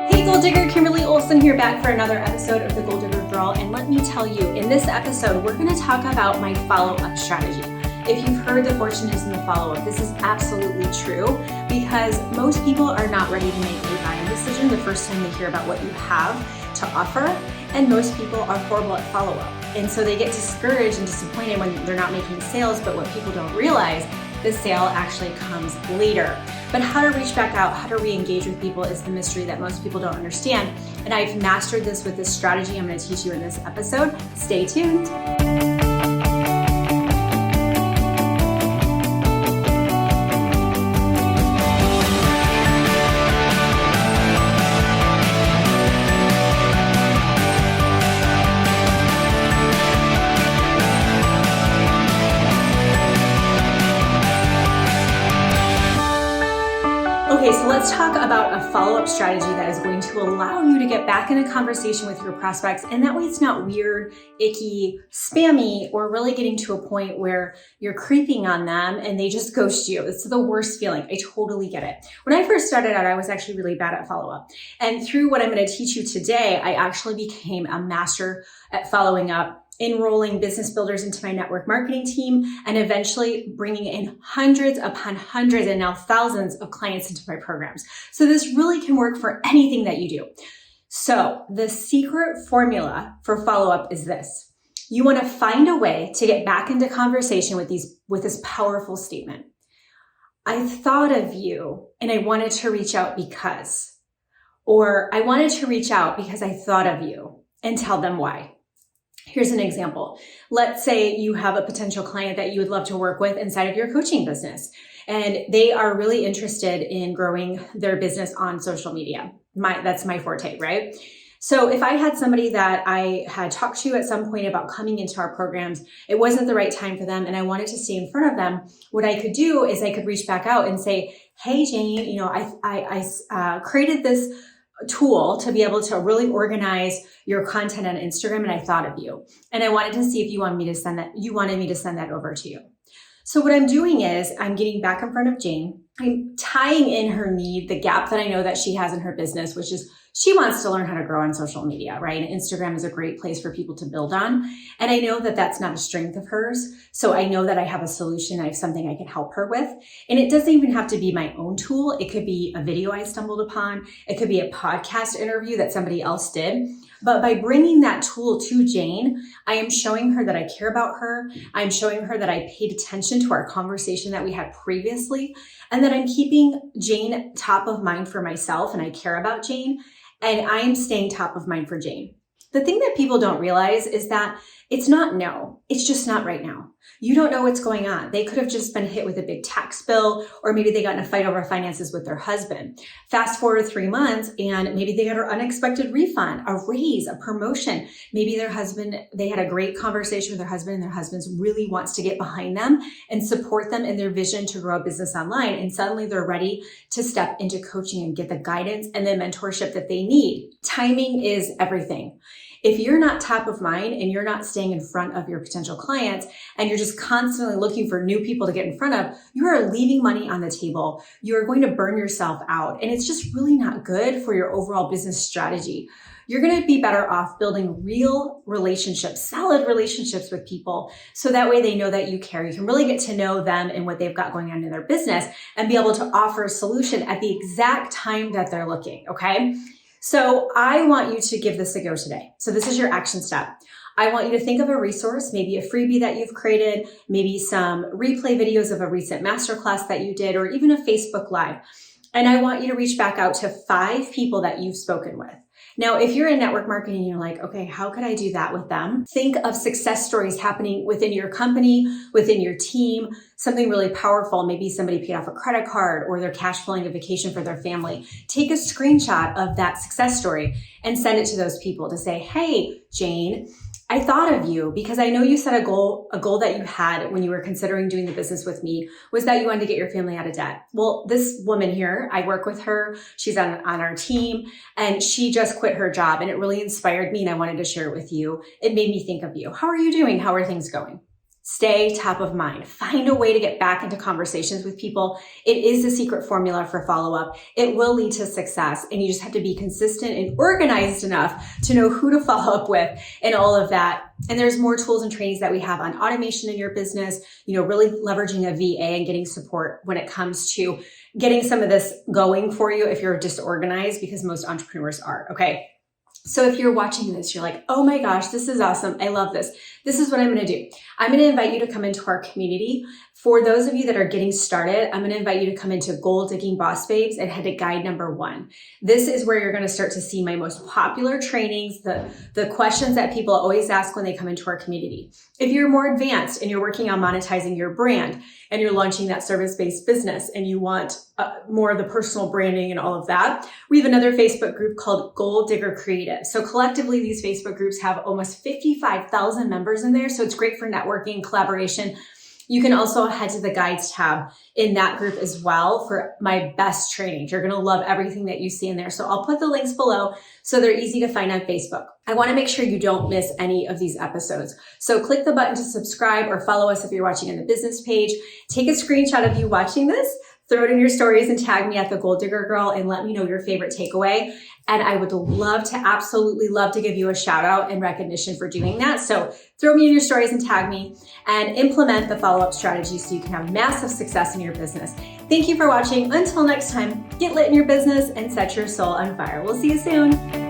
Hey Goal Digger, Kimberly Olson here, back for another episode of the Goal Digger Girl. And let me tell you, in this episode, we're going to talk about my follow-up strategy. If you've heard the fortune is in the follow-up, this is absolutely true because most people are not ready to make a buying decision the first time they hear about what you have to offer. And most people are horrible at follow-up. And so they get discouraged and disappointed when they're not making sales. But what people don't realize, the sale actually comes later. But how to reach back out, how to re-engage with people is the mystery that most people don't understand. And I've mastered this with this strategy I'm going to teach you in this episode. Stay tuned. Okay, so let's talk about a follow-up strategy that is going to allow you to get back in a conversation with your prospects, and that way it's not weird, icky, spammy, or really getting to a point where you're creeping on them and they just ghost you. It's the worst feeling. I totally get it. When I first started out, I was actually really bad at follow-up. And through what I'm going to teach you today, I actually became a master at following up, enrolling business builders into my network marketing team, and eventually bringing in hundreds upon hundreds and now thousands of clients into my programs. So this really can work for anything that you do. So the secret formula for follow-up is this. You want to find a way to get back into conversation with this powerful statement. I thought of you and I wanted to reach out because, or I wanted to reach out because I thought of you, and tell them why. Here's an example. Let's say you have a potential client that you would love to work with inside of your coaching business, and they are really interested in growing their business on social media. That's my forte, right? So if I had somebody that I had talked to at some point about coming into our programs, it wasn't the right time for them, and I wanted to stay in front of them, what I could do is I could reach back out and say, hey, Jane, I created this tool to be able to really organize your content on Instagram, and I thought of you. And I wanted to see if you wanted me to send that over to you. So what I'm doing is I'm getting back in front of Jane. I'm tying in her need, the gap that I know that she has in her business, which is she wants to learn how to grow on social media, right? And Instagram is a great place for people to build on. And I know that that's not a strength of hers. So I know that I have a solution. I have something I can help her with. And it doesn't even have to be my own tool. It could be a video I stumbled upon. It could be a podcast interview that somebody else did. But by bringing that tool to Jane, I am showing her that I care about her. I'm showing her that I paid attention to our conversation that we had previously, and that I'm keeping Jane top of mind for myself, and I care about Jane, and I am staying top of mind for Jane. The thing that people don't realize is that it's not no, it's just not right now. You don't know what's going on. They could have just been hit with a big tax bill, or maybe they got in a fight over finances with their husband. Fast forward 3 months and maybe they got an unexpected refund, a raise, a promotion. Maybe they had a great conversation with their husband, and their husband really wants to get behind them and support them in their vision to grow a business online. And suddenly they're ready to step into coaching and get the guidance and the mentorship that they need. Timing is everything. If you're not top of mind and you're not staying in front of your potential clients, and you're just constantly looking for new people to get in front of, you are leaving money on the table. You're going to burn yourself out. And it's just really not good for your overall business strategy. You're going to be better off building real relationships, solid relationships with people. So that way they know that you care. You can really get to know them and what they've got going on in their business and be able to offer a solution at the exact time that they're looking. Okay. So I want you to give this a go today. So this is your action step. I want you to think of a resource, maybe a freebie that you've created, maybe some replay videos of a recent masterclass that you did, or even a Facebook Live. And I want you to reach back out to 5 people that you've spoken with. Now, if you're in network marketing, you're like, okay, how could I do that with them? Think of success stories happening within your company, within your team, something really powerful. Maybe somebody paid off a credit card, or they're cash flowing a vacation for their family. Take a screenshot of that success story and send it to those people to say, hey, Jane, I thought of you because I know you set a goal that you had when you were considering doing the business with me was that you wanted to get your family out of debt. Well, this woman here, I work with her. She's on our team, and she just quit her job, and it really inspired me, and I wanted to share it with you. It made me think of you. How are you doing? How are things going? Stay top of mind. Find a way to get back into conversations with people. It is the secret formula for follow-up. It will lead to success, and you just have to be consistent and organized enough to know who to follow up with and all of that. And there's more tools and trainings that we have on automation in your business, really leveraging a VA and getting support when it comes to getting some of this going for you if you're disorganized, because most entrepreneurs are, okay? So if you're watching this, you're like, oh my gosh, this is awesome. I love this. This is what I'm going to do. I'm going to invite you to come into our community. For those of you that are getting started, I'm going to invite you to come into Goal Digging Boss Babes and head to guide number 1. This is where you're going to start to see my most popular trainings, the questions that people always ask when they come into our community. If you're more advanced and you're working on monetizing your brand and you're launching that service-based business and you want more of the personal branding and all of that, we have another Facebook group called Goal Digger Creative. So collectively, these Facebook groups have almost 55,000 members in there. So it's great for networking, collaboration. You can also head to the guides tab in that group as well for my best trainings. You're going to love everything that you see in there. So I'll put the links below so they're easy to find on Facebook. I want to make sure you don't miss any of these episodes. So click the button to subscribe or follow us if you're watching on the business page. Take a screenshot of you watching this, throw it in your stories and tag me at the Goal Digger Girl and let me know your favorite takeaway. And I would absolutely love to give you a shout out and recognition for doing that. So throw me in your stories and tag me and implement the follow-up strategy so you can have massive success in your business. Thank you for watching. Until next time, get lit in your business and set your soul on fire. We'll see you soon.